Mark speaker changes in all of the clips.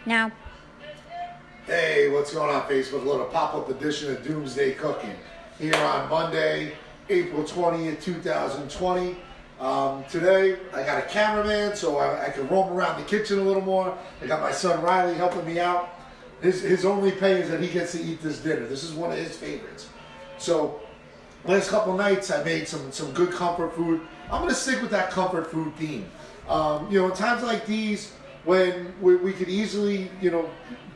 Speaker 1: Now.
Speaker 2: Hey, what's going on, Facebook? A little pop-up edition of Doomsday Cooking here on Monday, April 20th, 2020. Today, I got a cameraman, so I can roam around the kitchen a little more. I got my son Riley helping me out. His only pay is that he gets to eat this dinner. This is one of his favorites. So, last couple nights, I made some good comfort food. I'm going to stick with that comfort food theme. In times like these, when we could easily,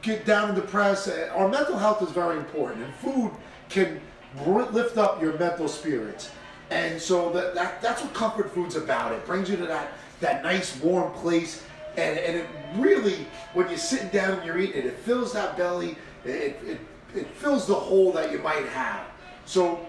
Speaker 2: get down and depressed, our mental health is very important, and food can lift up your mental spirits. And so that's what comfort food's about. It brings you to that nice warm place, and it really, when you're sitting down and you're eating it, it fills that belly, it fills the hole that you might have. So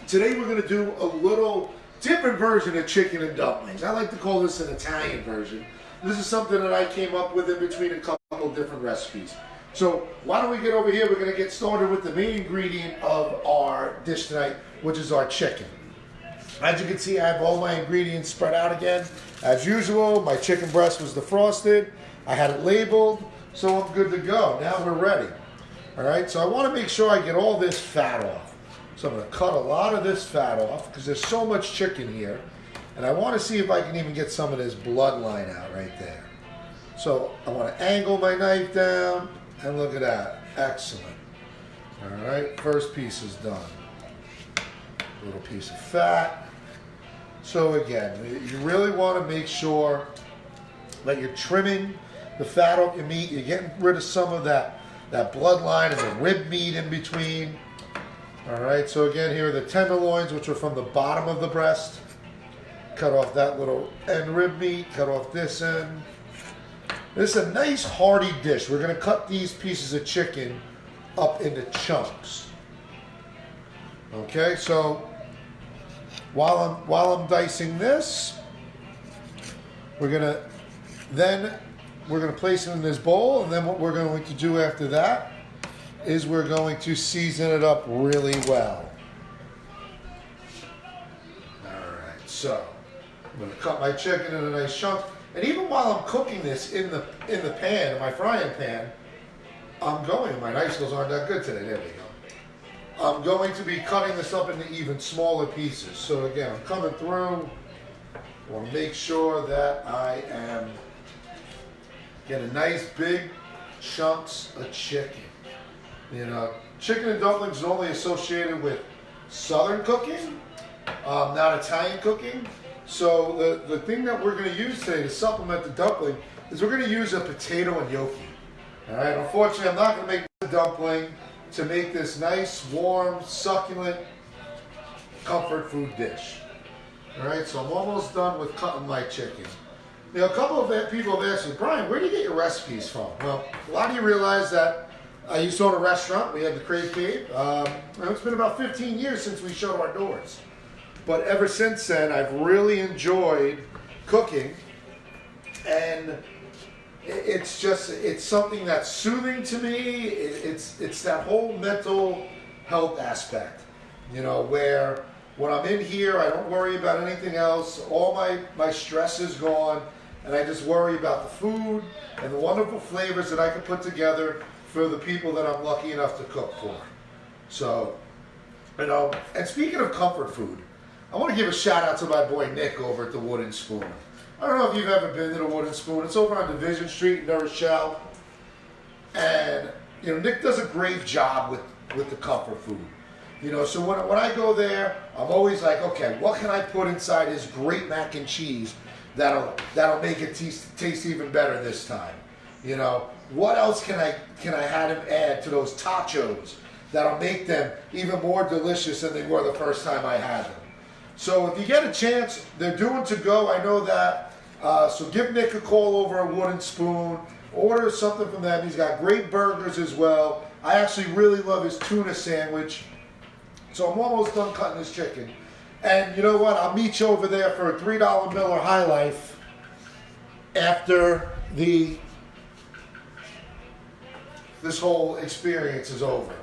Speaker 2: today we're going to do a little different version of chicken and dumplings. I like to call this an Italian version. This is something that I came up with in between a couple of different recipes. So why don't we get over here? We're going to get started with the main ingredient of our dish tonight, which is our chicken. As you can see, I have all my ingredients spread out again. As usual, my chicken breast was defrosted. I had it labeled, so I'm good to go. Now we're ready. All right, so I want to make sure I get all this fat off. So I'm going to cut a lot of this fat off because there's so much chicken here. And I want to see if I can even get some of this bloodline out right there. So I want to angle my knife down, and look at that. Excellent. All right, first piece is done. A little piece of fat. So again, you really want to make sure that you're trimming the fat off your meat. You're getting rid of some of that bloodline and the rib meat in between. All right, so again, here are the tenderloins, which are from the bottom of the breast. Cut off that little end rib meat, cut off this end. This is a nice hearty dish. We're going to cut these pieces of chicken up into chunks. Okay, so while I'm dicing this, we're going to place it in this bowl, and then what we're going to do after that is we're going to season it up really well. All right, so I'm going to cut my chicken in a nice chunk, and even while I'm cooking this in the pan, in my frying pan, my knife skills aren't that good today. There we go. I'm going to be cutting this up into even smaller pieces. So again, I'm coming through. I want to make sure that I am getting nice big chunks of chicken. Chicken and dumplings is only associated with Southern cooking, not Italian cooking. So the thing that we're going to use today to supplement the dumpling is we're going to use a potato and gnocchi. All right. Unfortunately, I'm not going to make the dumpling to make this nice, warm, succulent comfort food dish. All right. So I'm almost done with cutting my chicken. A couple of people have asked me, Brian, where do you get your recipes from? Well, a lot of you realize that I used to own a restaurant. We had the Crave Cave. It's been about 15 years since we shut our doors. But ever since then, I've really enjoyed cooking, and it's something that's soothing to me. It's that whole mental health aspect, where when I'm in here, I don't worry about anything else. All my stress is gone, and I just worry about the food and the wonderful flavors that I can put together for the people that I'm lucky enough to cook for. So, and speaking of comfort food, I want to give a shout out to my boy Nick over at the Wooden Spoon. I don't know if you've ever been to the Wooden Spoon. It's over on Division Street in New Rochelle. And, Nick does a great job with the comfort food. So when I go there, I'm always like, okay, what can I put inside his great mac and cheese that'll make it taste even better this time? What else can I have him add to those tachos that'll make them even more delicious than they were the first time I had them? So if you get a chance, they're doing to go. I know that. So give Nick a call over at Wooden Spoon. Order something from them. He's got great burgers as well. I actually really love his tuna sandwich. So I'm almost done cutting this chicken. And you know what? I'll meet you over there for a $3 Miller High Life after this whole experience is over.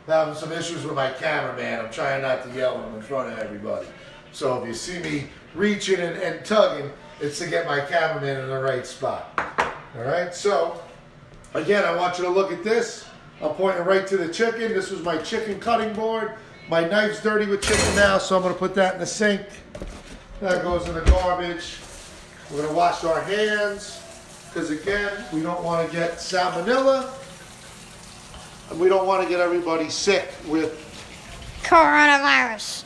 Speaker 2: I'm having some issues with my cameraman. I'm trying not to yell at him in front of everybody. So if you see me reaching and tugging, it's to get my cameraman in the right spot. All right, so Again, I want you to look at this. I'm pointing right to the chicken. This was my chicken cutting board. My knife's dirty with chicken now, so I'm going to put that in the sink. That goes in the garbage. We're going to wash our hands because, again, we don't want to get salmonella. And we don't want to get everybody sick with
Speaker 1: coronavirus.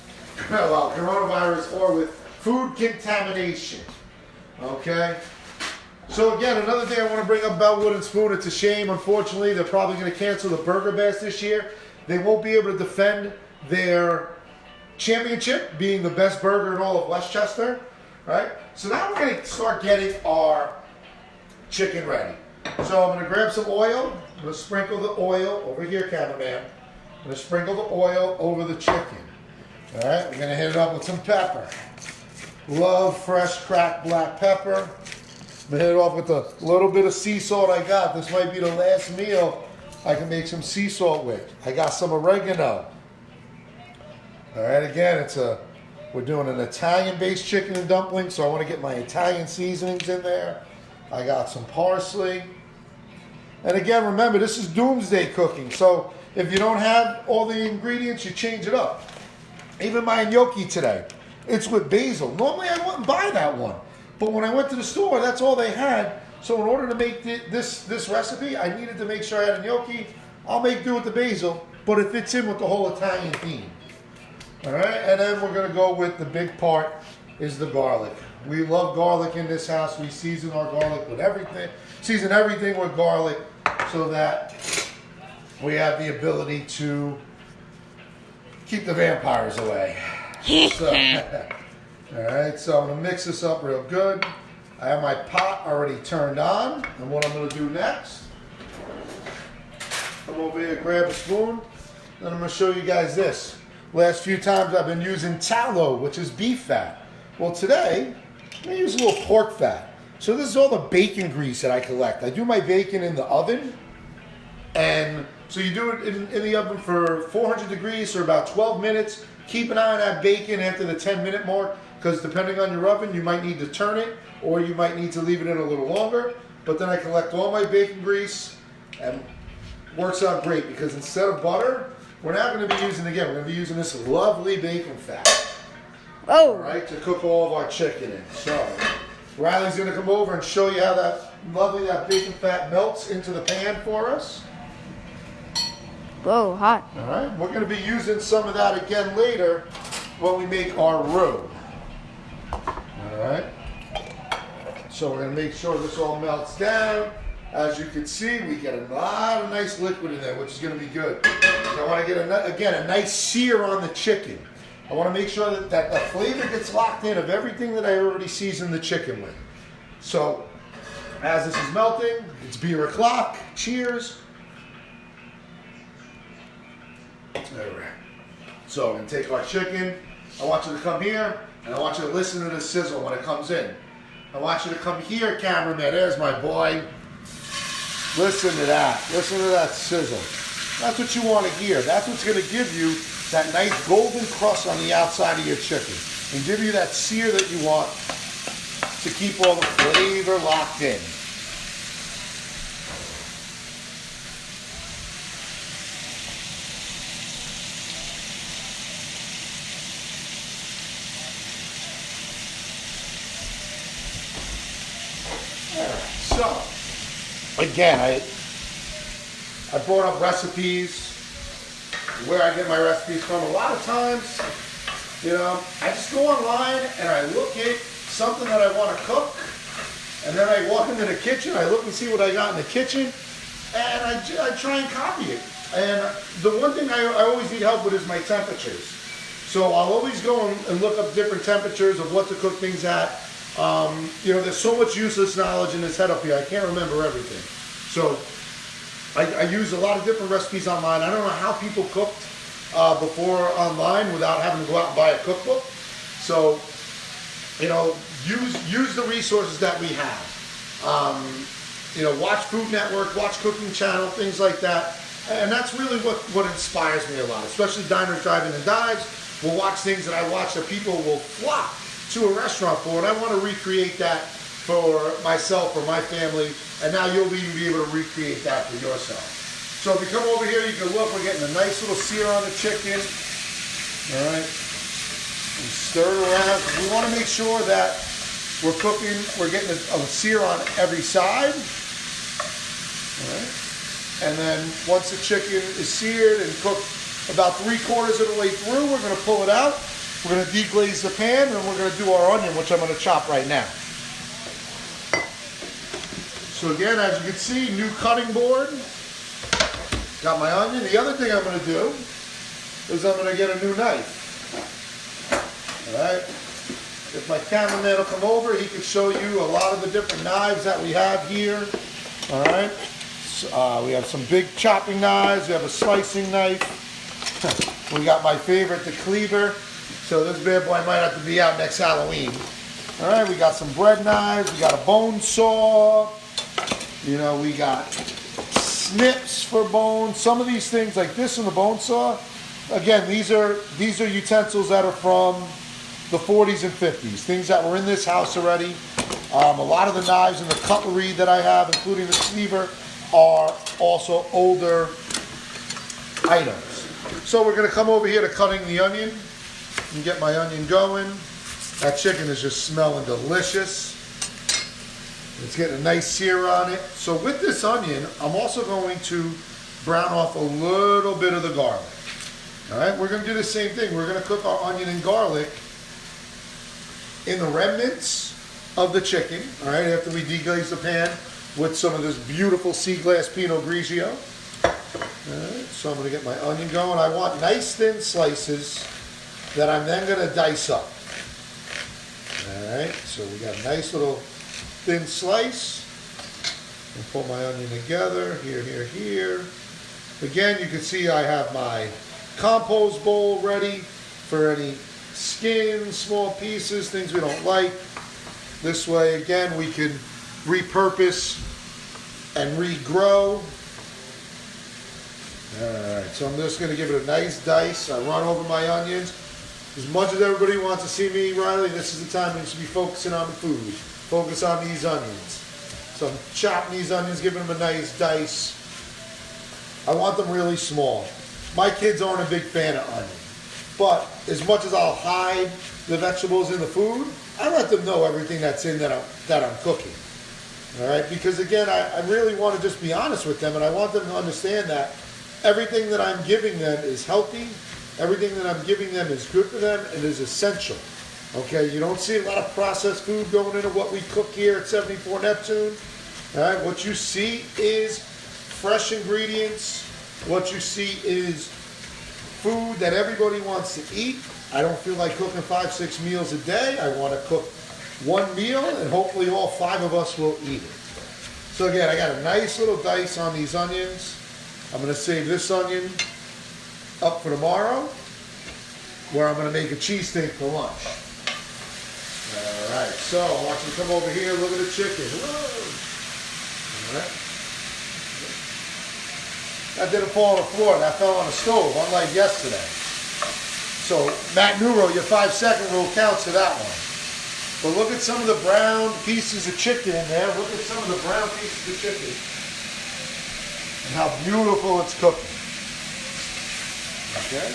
Speaker 2: Well, coronavirus or with food contamination. Okay? So again, another thing I want to bring up about Wooden Spoon. It's a shame, unfortunately, they're probably going to cancel the Burger Bash this year. They won't be able to defend their championship, being the best burger in all of Westchester, right? So now we're going to start getting our chicken ready. So I'm going to grab some oil. I'm going to sprinkle the oil over here, cameraman. I'm going to sprinkle the oil over the chicken. All right, we're going to hit it up with some pepper. Love fresh cracked black pepper. I'm going to hit it off with a little bit of sea salt I got. This might be the last meal I can make some sea salt with. I got some oregano. All right, again, we're doing an Italian-based chicken and dumpling, so I want to get my Italian seasonings in there. I got some parsley. And again, remember, this is doomsday cooking, so if you don't have all the ingredients, you change it up. Even my gnocchi today, it's with basil. Normally, I wouldn't buy that one. But when I went to the store, that's all they had. So in order to make this recipe, I needed to make sure I had a gnocchi. I'll make do with the basil, but it fits in with the whole Italian theme. All right, and then we're gonna go with the big part is the garlic. We love garlic in this house. We season our garlic with everything, season everything with garlic so that we have the ability to keep the vampires away. So, all right, so I'm gonna mix this up real good. I have my pot already turned on, and what I'm gonna do next, come over here, grab a spoon, and I'm gonna show you guys this. Last few times I've been using tallow, which is beef fat. Well, today, I'm gonna use a little pork fat. So this is all the bacon grease that I collect. I do my bacon in the oven, and so you do it in the oven for 400 degrees for about 12 minutes. Keep an eye on that bacon after the 10-minute mark, because depending on your oven, you might need to turn it, or you might need to leave it in a little longer. But then I collect all my bacon grease, and it works out great, because instead of butter, we're not going to be using, again, we're going to be using this lovely bacon fat.
Speaker 1: Oh.
Speaker 2: All right, to cook all of our chicken in. So, Riley's going to come over and show you how that bacon fat melts into the pan for us.
Speaker 1: Whoa, hot.
Speaker 2: All right, we're going to be using some of that again later when we make our roux. All right, so we're going to make sure this all melts down. As you can see, we get a lot of nice liquid in there, which is going to be good. So I want to get, a nice sear on the chicken. I want to make sure that the flavor gets locked in of everything that I already seasoned the chicken with. So, as this is melting, it's beer o'clock. Cheers. All right. So, we're going to take our chicken. I want you to come here, and I want you to listen to the sizzle when it comes in. I want you to come here, cameraman. There's my boy. Listen to that. Listen to that sizzle. That's what you want to hear. That's what's going to give you that nice golden crust on the outside of your chicken and give you that sear that you want to keep all the flavor locked in. All right, so again, I brought up recipes, where I get my recipes from. A lot of times, you know, I just go online and I look at something that I want to cook, and then I walk into the kitchen, I look and see what I got in the kitchen, and I try and copy it. And the one thing I always need help with is my temperatures. So I'll always go and look up different temperatures of what to cook things at. You know, there's so much useless knowledge in this head up here, I can't remember everything. So I use a lot of different recipes online. I don't know how people cooked before online without having to go out and buy a cookbook. So, you know, use the resources that we have. You know, watch Food Network, watch Cooking Channel, things like that. And that's really what inspires me a lot, especially Diners, Drive-In, and Dives. We'll watch things that I watch that people will flock to a restaurant for, and I want to recreate that for myself or my family, and now you'll even be able to recreate that for yourself. So if you come over here, you can look, we're getting a nice little sear on the chicken. All right. And stir it around. We want to make sure that we're cooking, we're getting a sear on every side. All right. And then once the chicken is seared and cooked about 3/4 of the way through, we're going to pull it out. We're going to deglaze the pan, and we're going to do our onion, which I'm going to chop right now. So again, as you can see, new cutting board. Got my onion. The other thing I'm going to do is I'm going to get a new knife. All right. If my cameraman will come over, he can show you a lot of the different knives that we have here. All right. We have some big chopping knives. We have a slicing knife. We got my favorite, the cleaver. So this bad boy might have to be out next Halloween. All right. We got some bread knives. We got a bone saw. You know, we got snips for bones. Some of these things, like this and the bone saw. Again, these are utensils that are from the 40s and 50s, things that were in this house already. A lot of the knives and the cutlery that I have, including the cleaver, are also older items. So we're going to come over here to cutting the onion and get my onion going. That chicken is just smelling delicious. It's getting a nice sear on it. So with this onion, I'm also going to brown off a little bit of the garlic. All right, we're going to do the same thing. We're going to cook our onion and garlic in the remnants of the chicken, all right, after we deglaze the pan with some of this beautiful sea glass Pinot Grigio. All right, so I'm going to get my onion going. I want nice thin slices that I'm then going to dice up. All right, so we got a nice little thin slice. And pull my onion together, here. Again, you can see I have my compost bowl ready for any skins, small pieces, things we don't like. This way, again, we can repurpose and regrow. Alright, so I'm just going to give it a nice dice. I run over my onions. As much as everybody wants to see me, Riley, this is the time we should be focusing on the food. Focus on these onions. So I'm chopping these onions, giving them a nice dice. I want them really small. My kids aren't a big fan of onion. But as much as I'll hide the vegetables in the food, I let them know everything that's in that I'm cooking. All right? Because again, I really want to just be honest with them, and I want them to understand that everything that I'm giving them is healthy. Everything that I'm giving them is good for them and is essential. Okay? You don't see a lot of processed food going into what we cook here at 74 Neptune. All right? What you see is fresh ingredients. What you see is food that everybody wants to eat. I don't feel like cooking 5-6 meals a day. I want to cook one meal, and hopefully all 5 of us will eat it. So again, I got a nice little dice on these onions. I'm going to save this onion up for tomorrow, where I'm going to make a cheesesteak for lunch. All right, so I want you to come over here, look at the chicken. Whoa. All right. That didn't fall on the floor, that fell on the stove, unlike yesterday. So, Matt Nero, your 5-second rule counts to that one. But look at some of the brown pieces of chicken in there. Look at some of the brown pieces of chicken. And how beautiful it's cooking. Okay?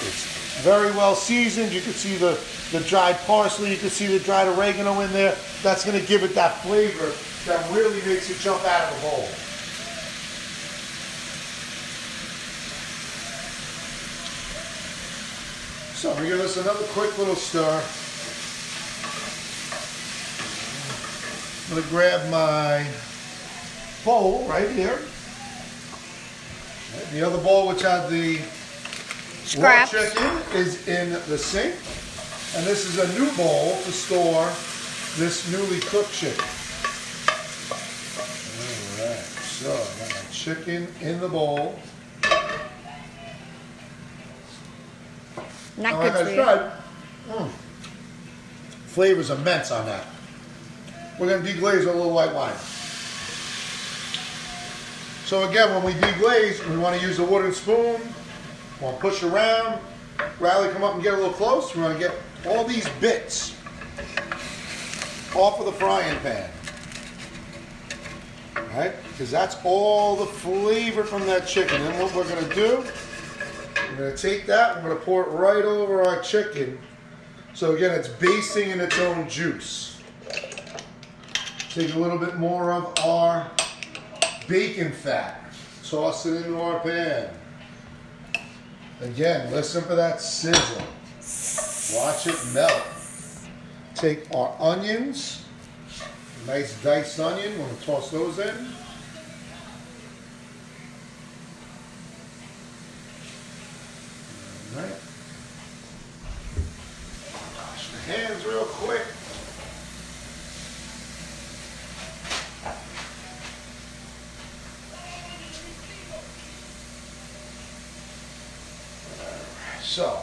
Speaker 2: It's very well seasoned. You can see the dried parsley. You can see the dried oregano in there. That's going to give it that flavor that really makes it jump out of the bowl. So I'm going to give this another quick little stir. I'm going to grab my bowl right here. The other bowl, which had the raw chicken, is in the sink. And this is a new bowl to store this newly cooked chicken. Alright, so I got my chicken in the bowl.
Speaker 1: Not good for you.
Speaker 2: Flavor's immense on that. We're going to deglaze with a little white wine. So again, when we deglaze, we want to use a wooden spoon. We want to push around. Riley, come up and get a little close. We're gonna get all these bits off of the frying pan. All right, because that's all the flavor from that chicken. And what we're gonna do, we're gonna take that, we're gonna pour it right over our chicken. So again, it's basting in its own juice. Take a little bit more of our bacon fat, toss it into our pan. Again, listen for that sizzle. Watch it melt. Take our onions, a nice diced onion, we're gonna toss those in. All right. Wash the hands real quick. So,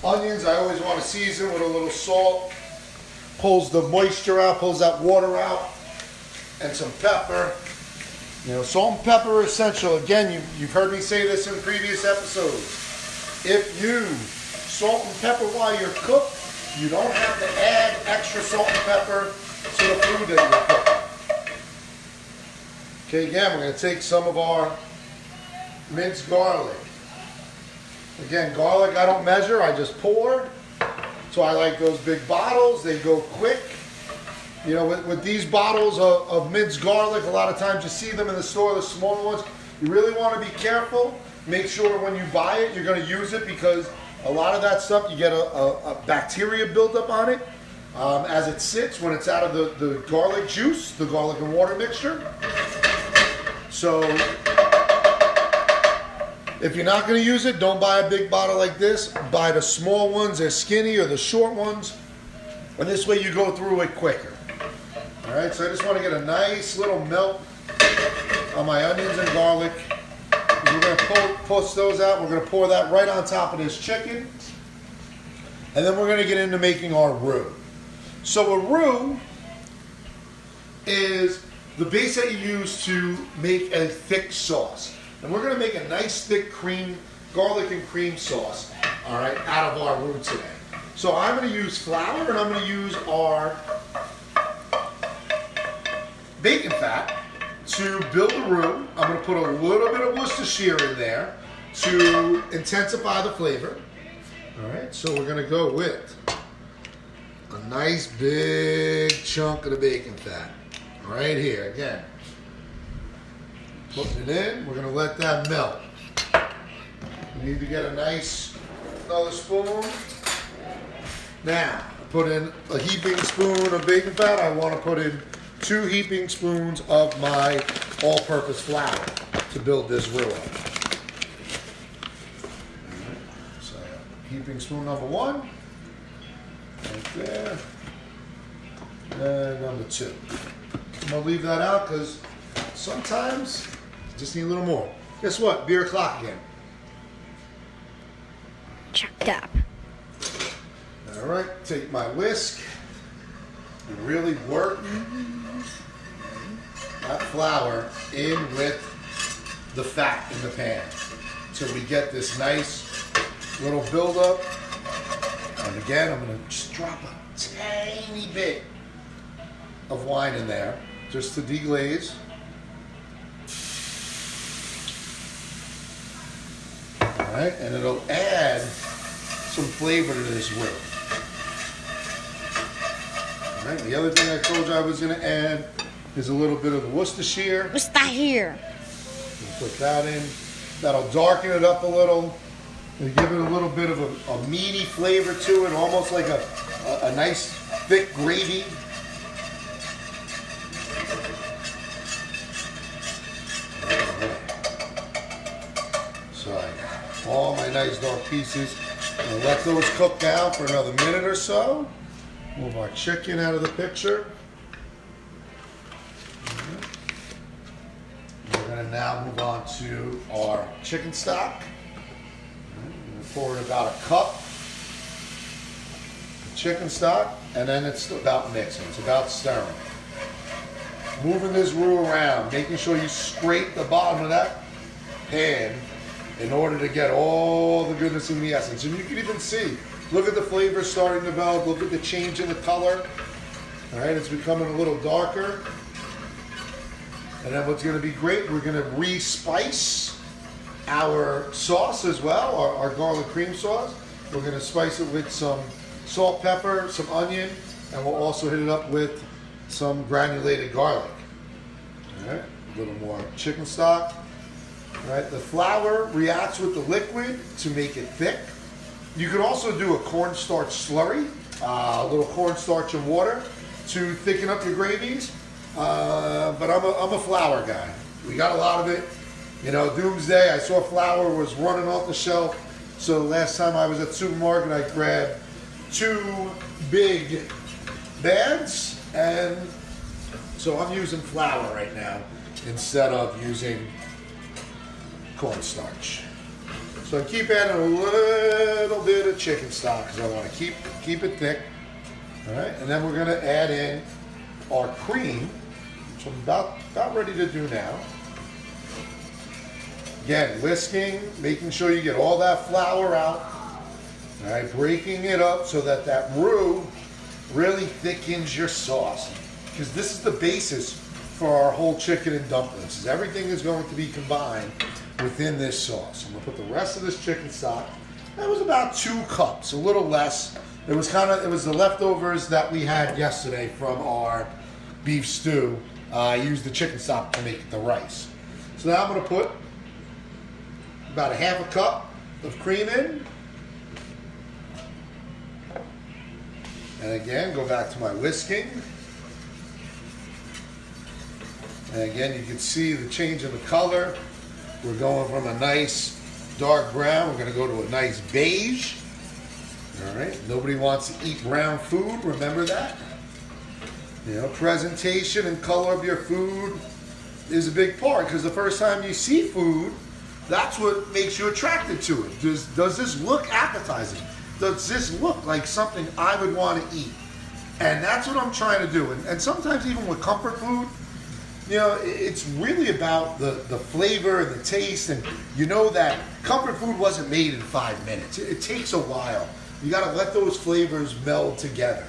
Speaker 2: onions, I always want to season with a little salt. Pulls the moisture out, pulls that water out, and some pepper. You know, salt and pepper are essential. Again, you've heard me say this in previous episodes. If you salt and pepper while you're cooked, you don't have to add extra salt and pepper to the food that you're cooking. Okay, again, we're going to take some of our minced garlic. Again, garlic I don't measure, I just pour. So I like those big bottles, they go quick. You know, with these bottles of minced garlic, a lot of times you see them in the store, the smaller ones. You really want to be careful. Make sure when you buy it, you're going to use it because a lot of that stuff, you get a bacteria buildup on it as it sits when it's out of the garlic juice, the garlic and water mixture. So if you're not going to use it, don't buy a big bottle like this. Buy the small ones, they're skinny, or the short ones. And this way you go through it quicker. All right, so I just want to get a nice little melt on my onions and garlic. We're going to push those out. We're going to pour that right on top of this chicken. And then we're going to get into making our roux. So a roux is the base that you use to make a thick sauce. And we're going to make a nice thick garlic and cream sauce, all right, out of our roux today. So I'm going to use flour and I'm going to use our bacon fat to build the roux. I'm going to put a little bit of Worcestershire in there to intensify the flavor. All right, so we're going to go with a nice big chunk of the bacon fat right here. Again, putting it in, we're going to let that melt. We need to get a nice, another spoon. Now, put in a heaping spoon of bacon fat. I want to put in 2 heaping spoons of my all-purpose flour to build this roux up. So, heaping spoon number 1, right there, and number 2. I'm going to leave that out because sometimes you just need a little more. Guess what? Beer o'clock again.
Speaker 3: Chopped up.
Speaker 2: All right, take my whisk and really work that flour in with the fat in the pan until we get this nice little buildup. And again, I'm going to just drop a tiny bit of wine in there just to deglaze. All right, and it'll add some flavor to this roux. All right, the other thing I told you I was going to add is a little bit of the Worcestershire.
Speaker 3: What's that here?
Speaker 2: Put that in. That'll darken it up a little and give it a little bit of a meaty flavor to it, almost like a nice thick gravy. So I got all my nice dark pieces. I'll let those cook down for another minute or so. Move our chicken out of the picture. We're going to now move on to our chicken stock. We're going to pour in about a cup of chicken stock, and then it's about mixing. It's about stirring. Moving this roux around, making sure you scrape the bottom of that pan in order to get all the goodness in the essence. And you can even see, look at the flavor starting to develop, look at the change in the color. All right, it's becoming a little darker. And then what's gonna be great, we're gonna re-spice our sauce as well, our garlic cream sauce. We're gonna spice it with some salt, pepper, some onion, and we'll also hit it up with some granulated garlic. All right, a little more chicken stock. All right, the flour reacts with the liquid to make it thick. You could also do a cornstarch slurry, a little cornstarch and water to thicken up your gravies. But I'm a flour guy. We got a lot of it. You know, Doomsday, I saw flour was running off the shelf. So last time I was at the supermarket, I grabbed 2 big bags, and so I'm using flour right now instead of using cornstarch. So I keep adding a little bit of chicken stock because I want to keep it thick. All right, and then we're going to add in our cream, which I'm about ready to do now. Again, whisking, making sure you get all that flour out. All right, breaking it up so that that roux really thickens your sauce. Because this is the basis for our whole chicken and dumplings. Everything is going to be combined within this sauce. I'm gonna put the rest of this chicken stock. That was about 2 cups, a little less. It was the leftovers that we had yesterday from our beef stew. I used the chicken stock to make the rice. So now I'm gonna put about a 1/2 cup of cream in. And again, go back to my whisking. And again, you can see the change in the color. We're going from a nice dark brown, we're gonna go to a nice beige. All right, nobody wants to eat brown food, remember that. You know, presentation and color of your food is a big part, because the first time you see food, that's what makes you attracted to it. Does this look appetizing? Does this look like something I would want to eat? And that's what I'm trying to do. And sometimes even with comfort food, you know, it's really about the flavor and the taste. And you know that comfort food wasn't made in 5 minutes. It takes a while. You got to let those flavors meld together.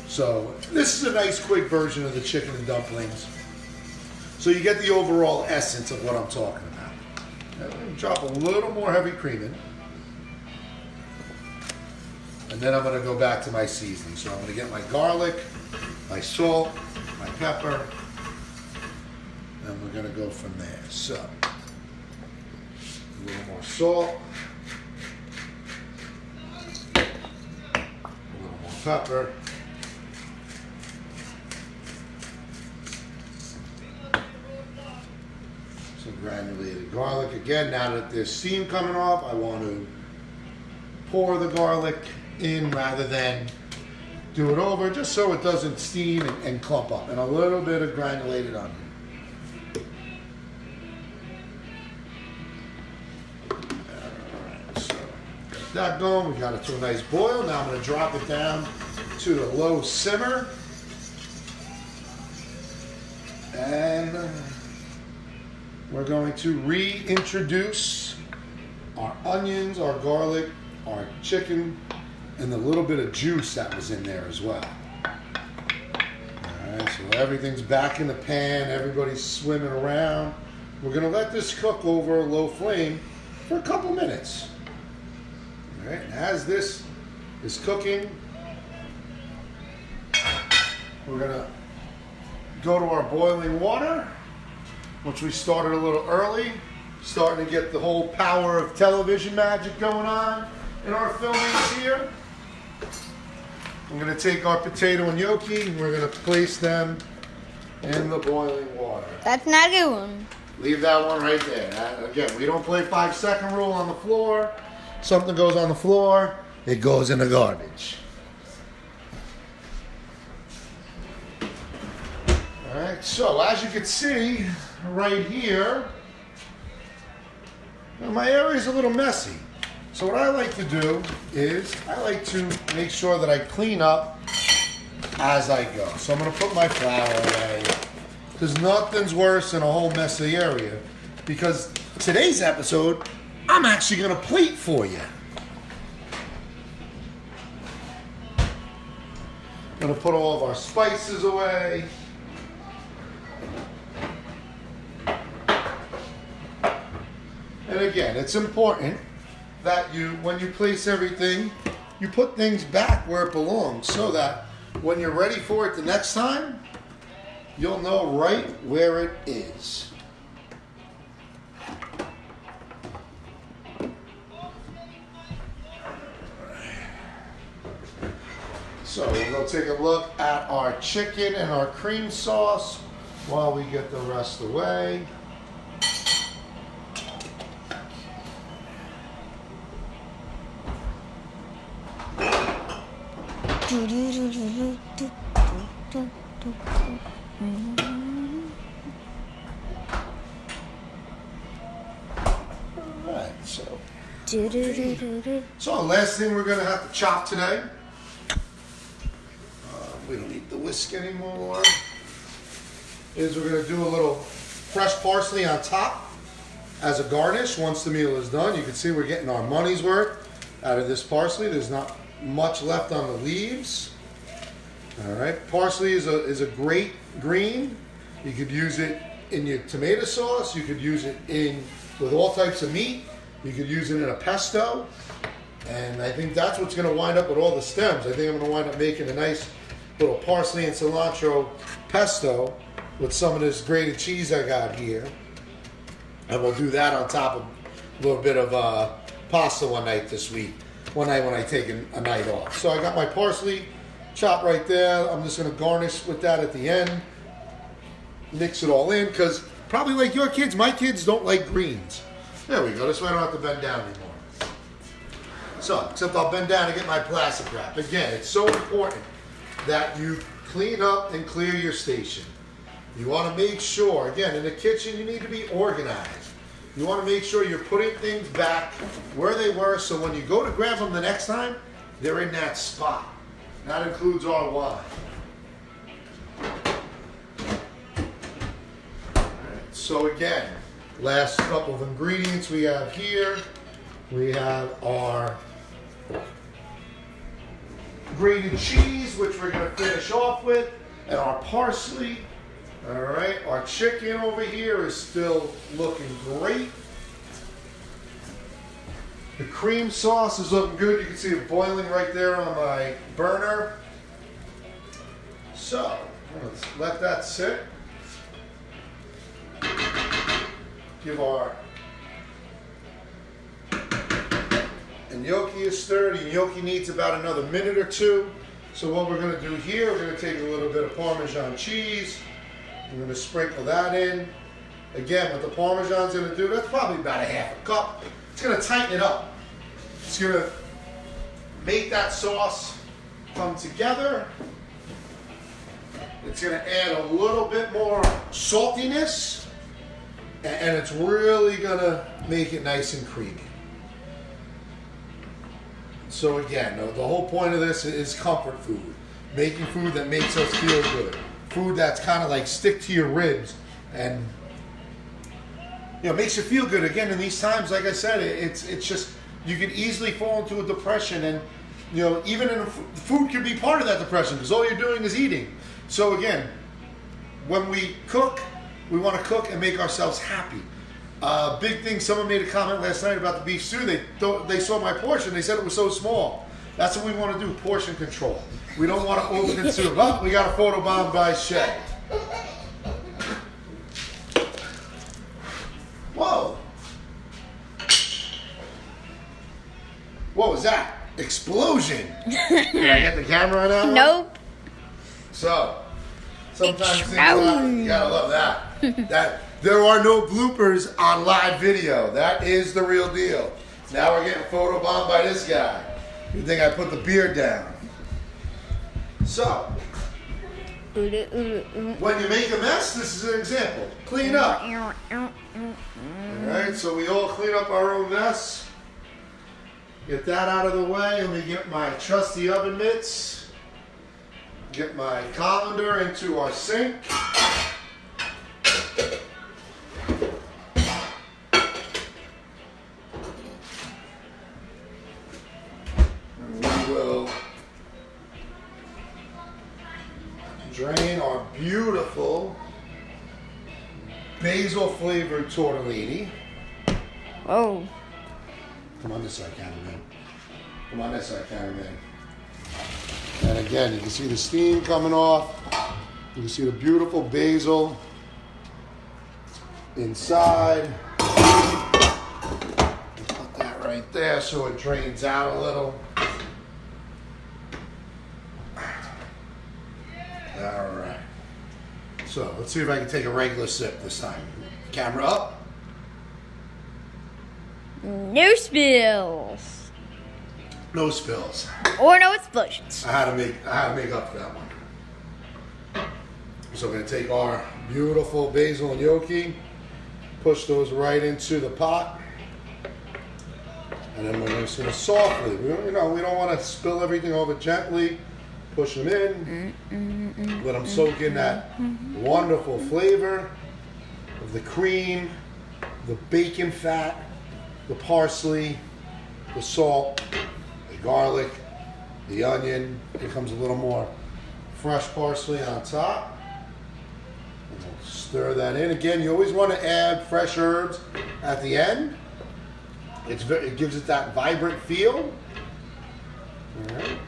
Speaker 2: So this is a nice quick version of the chicken and dumplings. So you get the overall essence of what I'm talking about. Now, I'm going to drop a little more heavy cream in. And then I'm going to go back to my seasoning. So I'm going to get my garlic, my salt, my pepper, and we're going to go from there. So, a little more salt, a little more pepper, some granulated garlic. Again, now that there's steam coming off, I want to pour the garlic in rather than do it over, just so it doesn't steam and clump up. And a little bit of granulated onion. Alright, so got that going. We got it to a nice boil. Now I'm going to drop it down to a low simmer. And we're going to reintroduce our onions, our garlic, our chicken, and the little bit of juice that was in there as well. Alright, so everything's back in the pan, everybody's swimming around. We're gonna let this cook over a low flame for a couple minutes. Alright, and as this is cooking, we're gonna go to our boiling water, which we started a little early, starting to get the whole power of television magic going on in our filming here. I'm going to take our potato and gnocchi and we're going to place them in the boiling water.
Speaker 3: That's not a good one.
Speaker 2: Leave that one right there. Again, we don't play 5-second rule on the floor. Something goes on the floor, it goes in the garbage. Alright, so as you can see right here, my area is a little messy. So what I like to do is I like to make sure that I clean up as I go. So I'm going to put my flour away, because nothing's worse than a whole messy area. Because today's episode I'm actually going to plate for you. Going to put all of our spices away. And again, it's important that you, when you place everything, you put things back where it belongs so that when you're ready for it the next time, you'll know right where it is. So we'll take a look at our chicken and our cream sauce while we get the rest away. Alright, so last thing we're going to have to chop today, we don't need the whisk anymore, is we're going to do a little fresh parsley on top as a garnish once the meal is done. You can see we're getting our money's worth out of this parsley. There's not much left on the leaves. All right, parsley is a great green. You could use it in your tomato sauce. You could use it in with all types of meat. You could use it in a pesto. And I think that's what's going to wind up with all the stems. I think I'm going to wind up making a nice little parsley and cilantro pesto with some of this grated cheese I got here. And we'll do that on top of a little bit of pasta one night this week. One night when I take a night off. So I got my parsley chopped right there. I'm just going to garnish with that at the end. Mix it all in because probably like your kids, my kids don't like greens. There we go. This way I don't have to bend down anymore. So, except I'll bend down to get my plastic wrap. Again, it's so important that you clean up and clear your station. You want to make sure, again, in the kitchen, you need to be organized. You want to make sure you're putting things back where they were so when you go to grab them the next time, they're in that spot. That includes our wine. All right, so again, last couple of ingredients we have here. We have our grated cheese, which we're going to finish off with, and our parsley. All right, our chicken over here is still looking great. The cream sauce is looking good. You can see it boiling right there on my burner. So, let's let that sit. Give our gnocchi a stir. The gnocchi needs about another minute or two. So what we're going to do here, we're going to take a little bit of Parmesan cheese. I'm going to sprinkle that in. Again, what the Parmesan's going to do, that's probably about a half a cup. It's going to tighten it up. It's going to make that sauce come together. It's going to add a little bit more saltiness. And it's really going to make it nice and creamy. So again, the whole point of this is comfort food. Making food that makes us feel good. Food that's kind of like stick to your ribs and makes you feel good. Again, in these times, like I said, it's just, you can easily fall into a depression, and even food can be part of that depression because all you're doing is eating. So again, when we cook, we want to cook and make ourselves happy. Big thing, someone made a comment last night about the beef stew. They saw my portion. They said it was so small. That's what we want to do, portion control. We don't want to overconsume. Oh, we got a photobomb by Shay. Whoa. What was that? Explosion. Did I get the camera on that one?
Speaker 3: Nope.
Speaker 2: So, sometimes things you gotta love that. There are no bloopers on live video. That is the real deal. Now we're getting photobombed by this guy. You think I put the beard down? So, when you make a mess, this is an example. Clean up. Alright, so we all clean up our own mess. Get that out of the way. Let me get my trusty oven mitts. Get my colander into our sink. beautiful basil flavored tortellini.
Speaker 3: Oh.
Speaker 2: Come on this side, cameraman. Come on this side, cameraman. And again, you can see the steam coming off. You can see the beautiful basil inside. Put that right there so it drains out a little. All right. So let's see if I can take a regular sip this time. Camera up.
Speaker 3: No spills.
Speaker 2: No spills.
Speaker 3: Or no explosions.
Speaker 2: I had to make up for that one. So we're gonna take our beautiful basil and gnocchi, push those right into the pot, and then we're just gonna softly. We don't want to spill everything over. Gently push them in. Let them soak in that wonderful flavor of the cream, the bacon fat, the parsley, the salt, the garlic, the onion. Here comes a little more fresh parsley on top. And we'll stir that in. Again, you always want to add fresh herbs at the end. It gives it that vibrant feel. All right.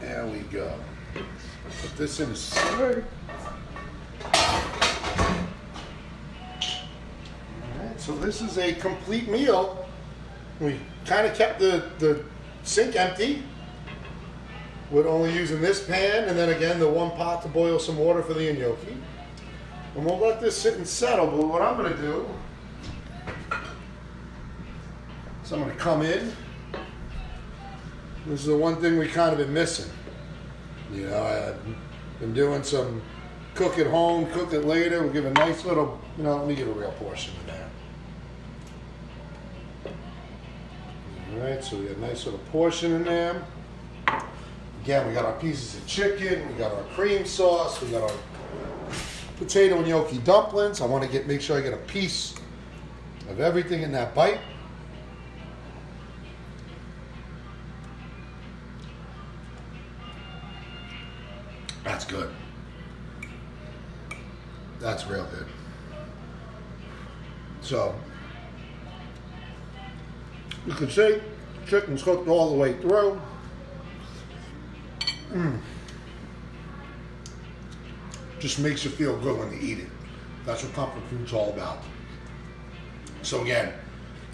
Speaker 2: There we go. Put this in the center. So this is a complete meal. We kind of kept the sink empty with only using this pan and then again the one pot to boil some water for the gnocchi. And we'll let this sit and settle, but what I'm going to do is I'm going to come in. This is the one thing we kind of been missing. You know, I've been doing some cook at home, cook it later. We'll give a nice little, let me give a real portion in there. All right, so we got a nice little portion in there. Again, we got our pieces of chicken, we got our cream sauce, we got our potato and gnocchi dumplings. I want to make sure I get a piece of everything in that bite. That's good. That's real good. So, you can see chicken's cooked all the way through. Just makes you feel good when you eat it. That's what comfort food's all about. So again,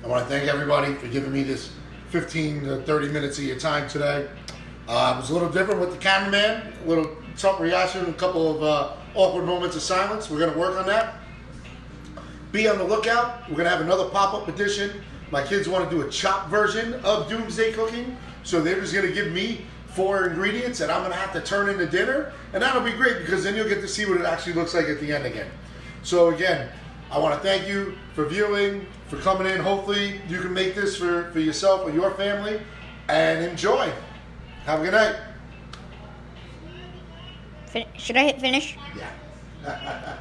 Speaker 2: I want to thank everybody for giving me this 15 to 30 minutes of your time today. It was a little different with the cameraman, a little tough reaction, a couple of awkward moments of silence. We're going to work on that. Be on the lookout. We're going to have another pop-up edition. My kids want to do a chopped version of Doomsday Cooking, so they're just going to give me 4 ingredients that I'm going to have to turn into dinner, and that'll be great because then you'll get to see what it actually looks like at the end again. So again, I want to thank you for viewing, for coming in. Hopefully you can make this for yourself or your family, and enjoy. Have a good night.
Speaker 3: Should I hit finish?
Speaker 2: Yeah.